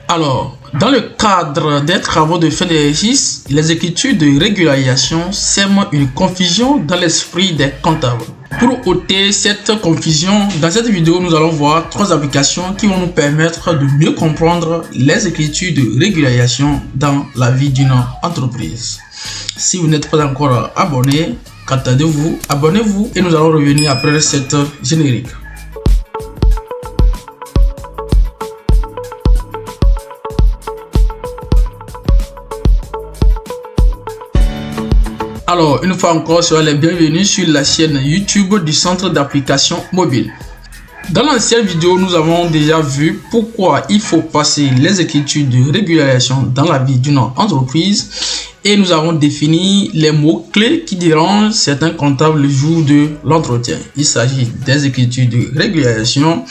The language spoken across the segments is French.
Alors, dans le cadre des travaux de fin d'exercice, les écritures de régularisation sèment une confusion dans l'esprit des comptables. Pour ôter cette confusion, dans cette vidéo, nous allons voir 3 applications qui vont nous permettre de mieux comprendre les écritures de régularisation dans la vie d'une entreprise. Si vous n'êtes pas encore abonné, qu'attendez-vous? Abonnez-vous et nous allons revenir après cette générique. Alors, une fois encore, soyez les bienvenus sur la chaîne YouTube du Centre d'application mobile. Dans l'ancienne vidéo, nous avons déjà vu pourquoi il faut passer les écritures de régularisation dans la vie d'une entreprise et nous avons défini les mots-clés qui dérangent certains comptables le jour de l'entretien. Il s'agit des écritures de régularisation,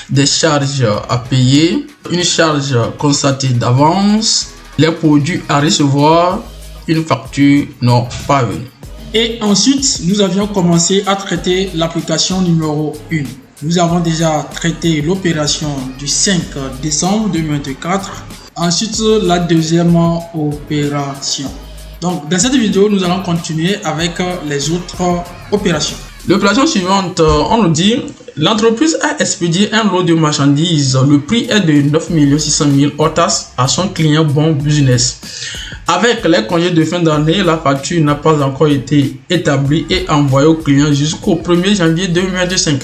des charges à payer, une charge constatée d'avance, les produits à recevoir, une facture non parvenue. Et ensuite, nous avions commencé à traiter l'application numéro 1. Nous avons déjà traité l'opération du 5 décembre 2024. Ensuite, la deuxième opération. Donc, dans cette vidéo, nous allons continuer avec les autres opérations. L'opération suivante, on nous dit l'entreprise a expédié un lot de marchandises. Le prix est de 9 600 000 OTAS à son client Bon Business. Avec les congés de fin d'année, la facture n'a pas encore été établie et envoyée au client jusqu'au 1er janvier 2025.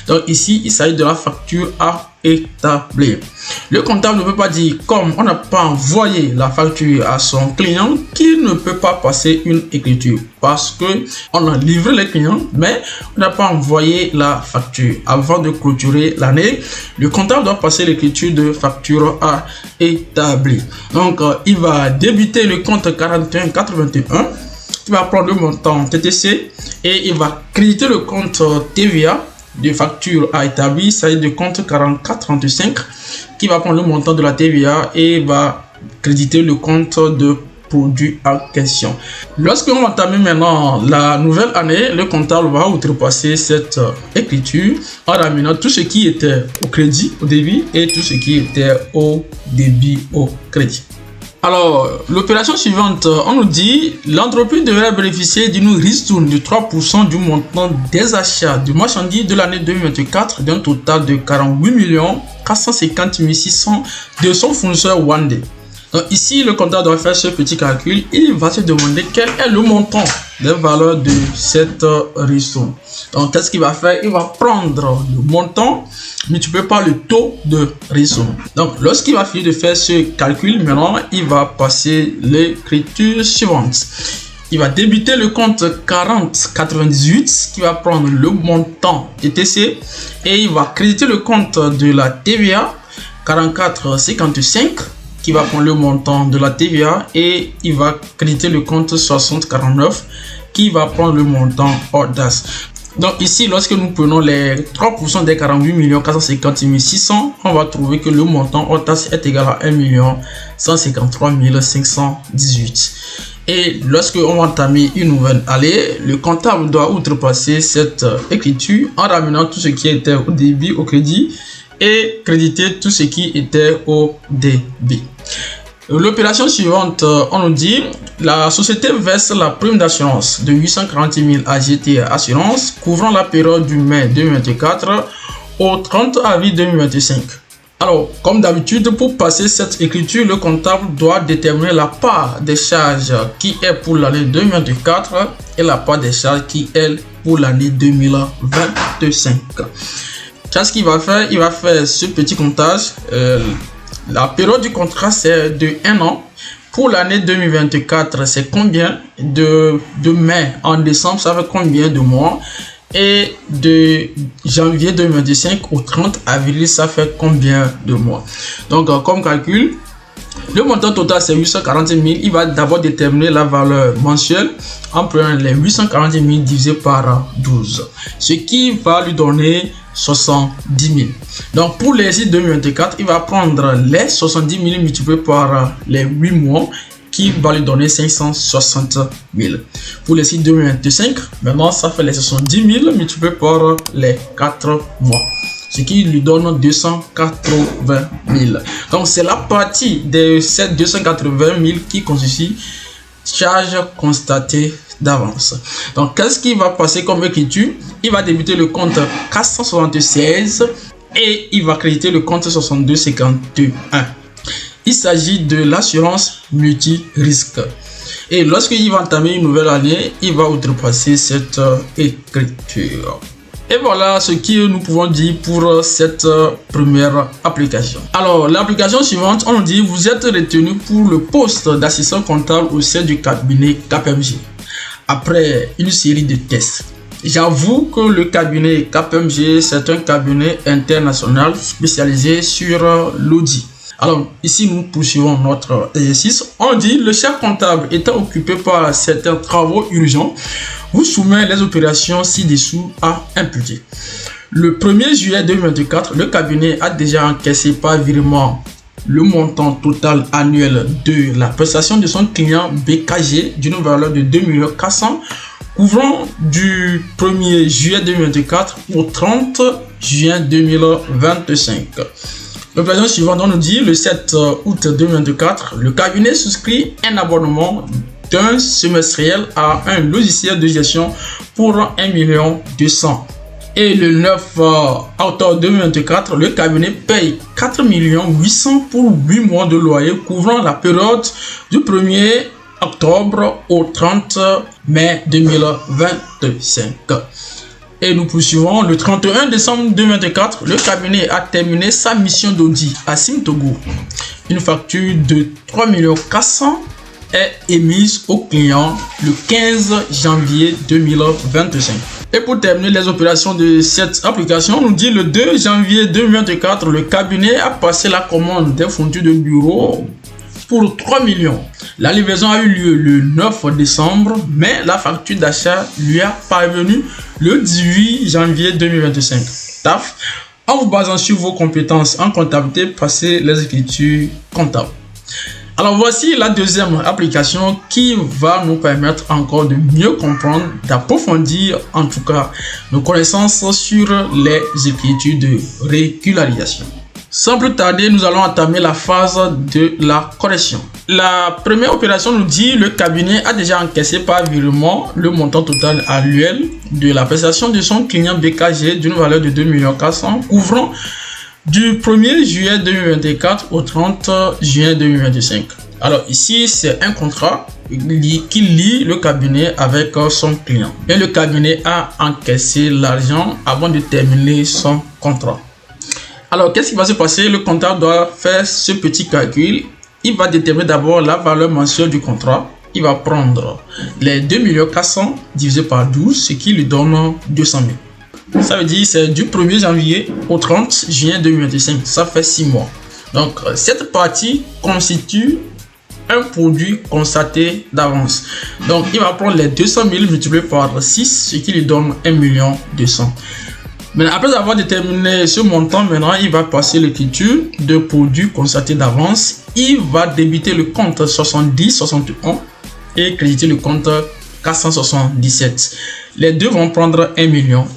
Donc ici, il s'agit de la facture à établir. Le comptable ne peut pas dire, comme on n'a pas envoyé la facture à son client, qu'il ne peut pas passer une écriture parce que on a livré les clients, mais on n'a pas envoyé la facture. Avant de clôturer l'année, le comptable doit passer l'écriture de facture à établir. Donc, il va débiter le compte 4181. Il va prendre le montant TTC et il va créditer le compte TVA de facture à établir, ça est de compte 4435 qui va prendre le montant de la TVA et va créditer le compte de produit en question. Lorsque on va entamer maintenant la nouvelle année, le comptable va outrepasser cette écriture en ramenant tout ce qui était au crédit au débit et tout ce qui était au débit au crédit. Alors, l'opération suivante, on nous dit l'entreprise devrait bénéficier d'une ristourne de 3% du montant des achats de marchandises de l'année 2024 d'un total de 48 450 600 de son fournisseur Wandé. Donc ici, le comptable doit faire ce petit calcul. Il va se demander quel est le montant des valeurs de cette ristourne. Donc, qu'est-ce qu'il va faire? Il va prendre le montant multiplié par le taux de ristourne. Donc, lorsqu'il va finir de faire ce calcul, maintenant, il va passer l'écriture suivante. Il va débiter le compte 4098 qui va prendre le montant TTC et il va créditer le compte de la TVA 4455 qui va prendre le montant de la TVA et il va créditer le compte 6049 qui va prendre le montant OTAS. Donc ici, lorsque nous prenons les 3% des 48 450 600, on va trouver que le montant OTAS est égal à 1 153 518. Et lorsque on va entamer une nouvelle année, le comptable doit outrepasser cette écriture en ramenant tout ce qui était au débit au crédit et créditer tout ce qui était au débit. L'opération suivante, on nous dit la société verse la prime d'assurance de 840 000 à GT Assurance couvrant la période du mai 2024 au 30 avril 2025. Alors, comme d'habitude, pour passer cette écriture, le comptable doit déterminer la part des charges qui est pour l'année 2024 et la part des charges qui est pour l'année 2025. Qu'est-ce qu'il va faire? Il va faire ce petit comptage. La période du contrat, c'est de 1 an. Pour l'année 2024, c'est combien de mai en décembre, ça fait combien de mois? Et de janvier 2025 au 30 avril, ça fait combien de mois? Donc, comme calcul, le montant total, c'est 840 000. Il va d'abord déterminer la valeur mensuelle en prenant les 840 000 divisé par 12, ce qui va lui donner 70 000. Donc pour l'exercice 2024, il va prendre les 70 000 multipliés par les 8 mois qui va lui donner 560 000. Pour l'exercice 2025, maintenant ça fait les 70 000 multipliés par les 4 mois. ce qui lui donne 280 000. Donc c'est la partie de ces 280 000 qui constitue charge constatée d'avance. Donc qu'est-ce qui va passer comme écriture? Il va débuter le compte 476 et il va créditer le compte 6251. Il s'agit de l'assurance multi-risque. Et lorsqu'il va entamer une nouvelle année, il va outrepasser cette écriture. Et voilà ce que nous pouvons dire pour cette première application. Alors, l'application suivante, on nous dit vous êtes retenu pour le poste d'assistant comptable au sein du cabinet KPMG. Après une série de tests. J'avoue que le cabinet KPMG, c'est un cabinet international spécialisé sur l'audit. Alors, ici, nous poursuivons notre exercice. On dit, le chef comptable étant occupé par certains travaux urgents, vous soumet les opérations ci-dessous à imputer. Le 1er juillet 2024, le cabinet a déjà encaissé par virement le montant total annuel de la prestation de son client BKG d'une valeur de 2 400 000, couvrant du 1er juillet 2024 au 30 juin 2025. L'opération suivante, on nous dit le 7 août 2024, le cabinet souscrit un abonnement d'un semestriel à un logiciel de gestion pour 1 200 000. Et le 9 octobre 2024, le cabinet paye 4 800 000 pour 8 mois de loyer couvrant la période du 1er octobre au 30 mai 2025. Et nous poursuivons. Le 31 décembre 2024, le cabinet a terminé sa mission d'audit à Simtogo. Une facture de 3 400 000 est émise au client le 15 janvier 2025. Et pour terminer les opérations de cette application, on nous dit le 2 janvier 2024, le cabinet a passé la commande des fournitures de bureau pour 3 millions. La livraison a eu lieu le 9 décembre, mais la facture d'achat lui a parvenu le 18 janvier 2025. Taf, en vous basant sur vos compétences en comptabilité, passez les écritures comptables. Alors voici la deuxième application qui va nous permettre encore de mieux comprendre, d'approfondir en tout cas nos connaissances sur les écritures de régularisation. Sans plus tarder, nous allons entamer la phase de la correction. La première opération nous dit le cabinet a déjà encaissé par virement le montant total annuel de la prestation de son client BKG d'une valeur de 2 400 000 couvrant du 1er juillet 2024 au 30 juin 2025. Alors ici, c'est un contrat qui lie le cabinet avec son client. Et le cabinet a encaissé l'argent avant de terminer son contrat. Alors, qu'est-ce qui va se passer? Le comptable doit faire ce petit calcul. Il va déterminer d'abord la valeur mensuelle du contrat. Il va prendre les 2 400 000 divisé par 12, ce qui lui donne 200 000. Ça veut dire c'est du 1er janvier au 30 juin 2025. Ça fait 6 mois. Donc, cette partie constitue un produit constaté d'avance. Donc, il va prendre les 200 000 multiplié par 6, ce qui lui donne 1 200 000. Mais après avoir déterminé ce montant, maintenant, il va passer l'écriture de produit constaté d'avance. Il va débiter le compte 70-61 et créditer le compte 477. Les deux vont prendre 1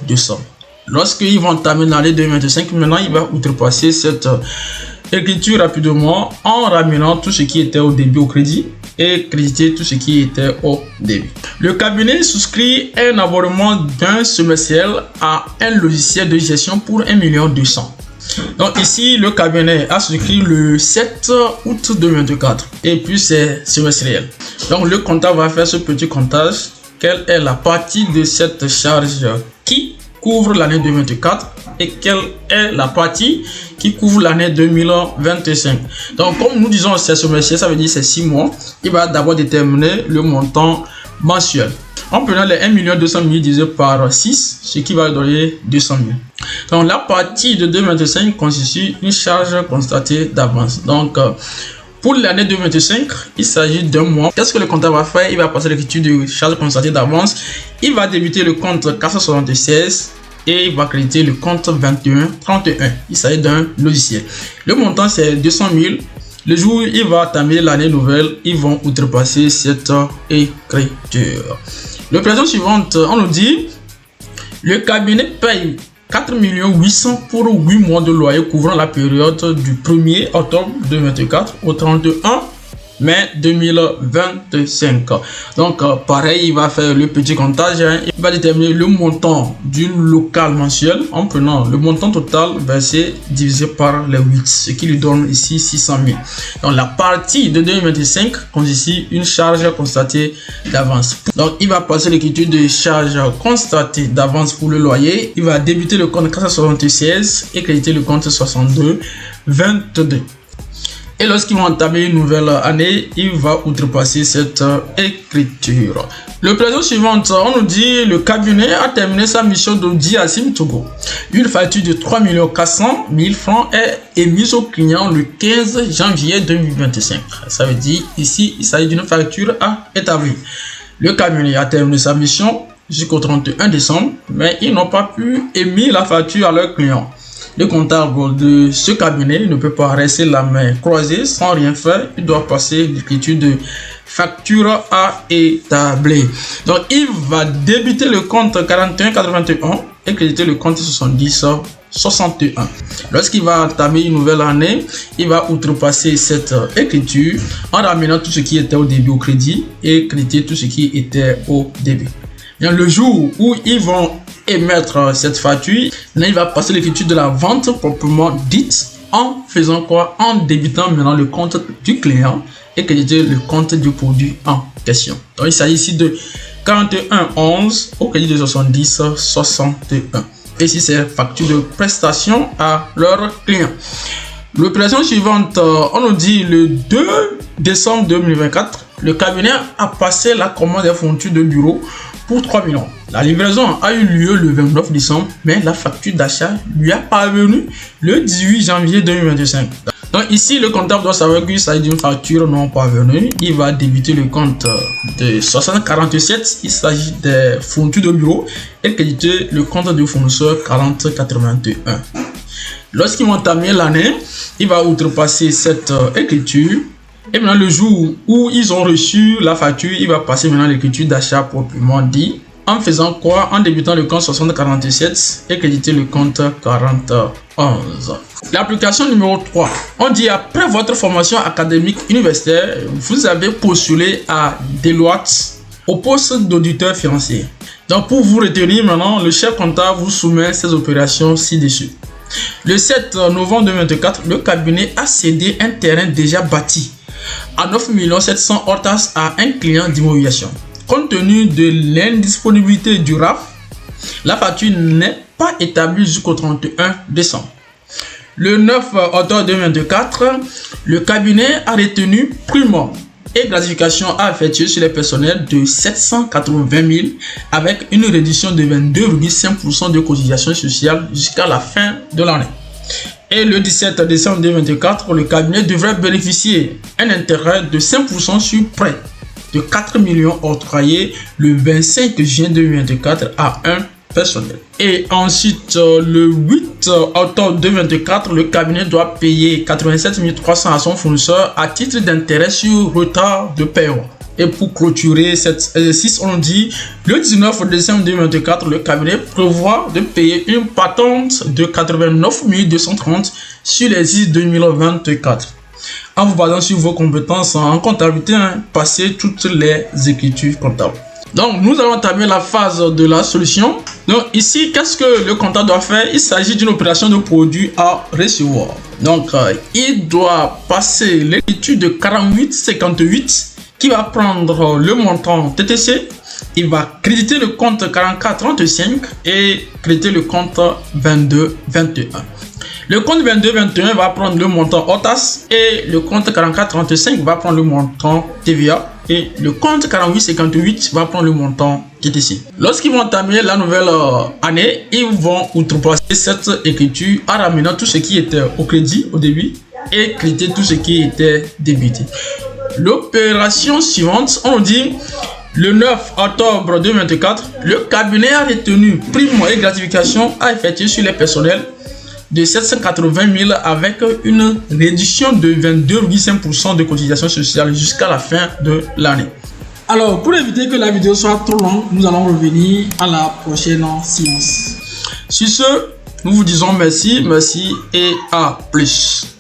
200 000. Lorsqu'ils vont entamer l'année 2025, maintenant, il va outrepasser cette écriture rapidement en ramenant tout ce qui était au débit au crédit et créditer tout ce qui était au débit. Le cabinet souscrit un abonnement d'un semestriel à un logiciel de gestion pour 1 200 000. Donc ici, le cabinet a souscrit le 7 août 2024 et puis c'est semestriel. Donc le comptable va faire ce petit comptage. Quelle est la partie de cette charge qui couvre l'année 2024 et quelle est la partie qui couvre l'année 2025. Donc comme nous disons c'est semestriel, ça veut dire c'est 6 mois. Il va d'abord déterminer le montant mensuel en prenant les 1 200 000 divisé par 6, ce qui va donner 200 000. Donc la partie de 2025 constitue une charge constatée d'avance. Donc pour l'année 2025, il s'agit d'un mois. Qu'est-ce que le comptable va faire? Il va passer l'écriture de charge constatée d'avance. Il va débuter le compte 476 et il va créditer le compte 2131. Il s'agit d'un logiciel. Le montant c'est 200 000. Le jour où il va entamer l'année nouvelle, ils vont outrepasser cette écriture. L'opération suivante, on nous dit le cabinet paye 4 800 000 pour 8 mois de loyer couvrant la période du 1er octobre 2024 au 31 mai 2025. Donc pareil, il va faire le petit comptage, hein. Il va déterminer le montant du local mensuel en prenant le montant total versé divisé par les 8, ce qui lui donne ici 600 000. Donc la partie de 2025 compte ici une charge constatée d'avance. Donc il va passer l'écriture de charge constatée d'avance pour le loyer. Il va débiter le compte 476 et créditer le compte 62 22. Et lorsqu'ils vont entamer une nouvelle année, il va outrepasser cette écriture. L'opération suivante, on nous dit le cabinet a terminé sa mission d'audit à Sim Togo. Une facture de 3 400 000 francs est émise au client le 15 janvier 2025. Ça veut dire ici, il s'agit d'une facture à établir. Le cabinet a terminé sa mission jusqu'au 31 décembre, mais ils n'ont pas pu émettre la facture à leur client. Le comptable de ce cabinet ne peut pas rester la main croisée sans rien faire. Il doit passer l'écriture de facture à établir. Donc, il va débiter le compte 4181 et créditer le compte 7061. Lorsqu'il va entamer une nouvelle année, il va outrepasser cette écriture en ramenant tout ce qui était au débit au crédit et créditer tout ce qui était au débit. Bien, le jour où ils vont émettre cette facture, là, il va passer l'écriture de la vente proprement dite en faisant quoi? En débitant maintenant le compte du client et créditer le compte du produit en question. Donc il s'agit ici de 4111 au crédit de 7061. Et ici c'est facture de prestation à leur client. L'opération suivante, on nous dit le 2 décembre 2024, le cabinet a passé la commande des fournitures de bureau pour 3 millions. La livraison a eu lieu le 29 décembre, mais la facture d'achat lui a parvenu le 18 janvier 2025. Donc ici, le comptable doit savoir qu'il s'agit d'une facture non parvenue. Il va débiter le compte de 6047, il s'agit des fournitures de bureau, et créditer le compte du fournisseur 4081. Lorsqu'ils vont entamer l'année, il va outrepasser cette écriture. Et maintenant, le jour où ils ont reçu la facture, il va passer maintenant l'écriture d'achat proprement dit. En faisant quoi? En débutant le compte 6047 et créditer le compte 4011. L'application numéro 3. On dit après votre formation académique universitaire, vous avez postulé à Deloitte au poste d'auditeur financier. Donc pour vous retenir maintenant, le chef comptable vous soumet ces opérations ci-dessus. Le 7 novembre 2024, le cabinet a cédé un terrain déjà bâti à 9 700 000 ORTAS à un client d'immobilisation. Compte tenu de l'indisponibilité du RAF, la facture n'est pas établie jusqu'au 31 décembre. Le 9 octobre 2024, le cabinet a retenu prime et gratification à effectuer sur les personnels de 780 000 avec une réduction de 22,5% de cotisation sociale jusqu'à la fin de l'année. Et le 17 décembre 2024, le cabinet devrait bénéficier d'un intérêt de 5% sur prêt de 4 millions octroyés le 25 juin 2024 à un personnel. Et ensuite, le 8 octobre 2024, le cabinet doit payer 87 300 à son fournisseur à titre d'intérêt sur retard de paiement. Et pour clôturer cet exercice, on dit le 19 décembre 2024, le cabinet prévoit de payer une patente de 89 230 sur l'exercice 2024. En vous basant sur vos compétences en comptabilité, passez toutes les écritures comptables. Donc, nous allons entamer la phase de la solution. Donc, ici, qu'est-ce que le comptable doit faire? Il s'agit d'une opération de produit à recevoir. Donc, il doit passer l'écriture de 48,58 qui va prendre le montant TTC. Il va créditer le compte 44,35 et créditer le compte 22,21. Le compte 22,21 va prendre le montant OTAS et le compte 44,35 va prendre le montant TVA et le compte 48,58 va prendre le montant TTC. Lorsqu'ils vont entamer la nouvelle année, ils vont outrepasser cette écriture en ramenant tout ce qui était au crédit au débit et créditer tout ce qui était débité. L'opération suivante, on dit le 9 octobre 2024, le cabinet a retenu prime et gratification à effectuer sur les personnels de 780 000 avec une réduction de 22,5% de cotisation sociale jusqu'à la fin de l'année. Alors, pour éviter que la vidéo soit trop longue, nous allons revenir à la prochaine séance. Sur ce, Nous vous disons merci, merci et à plus.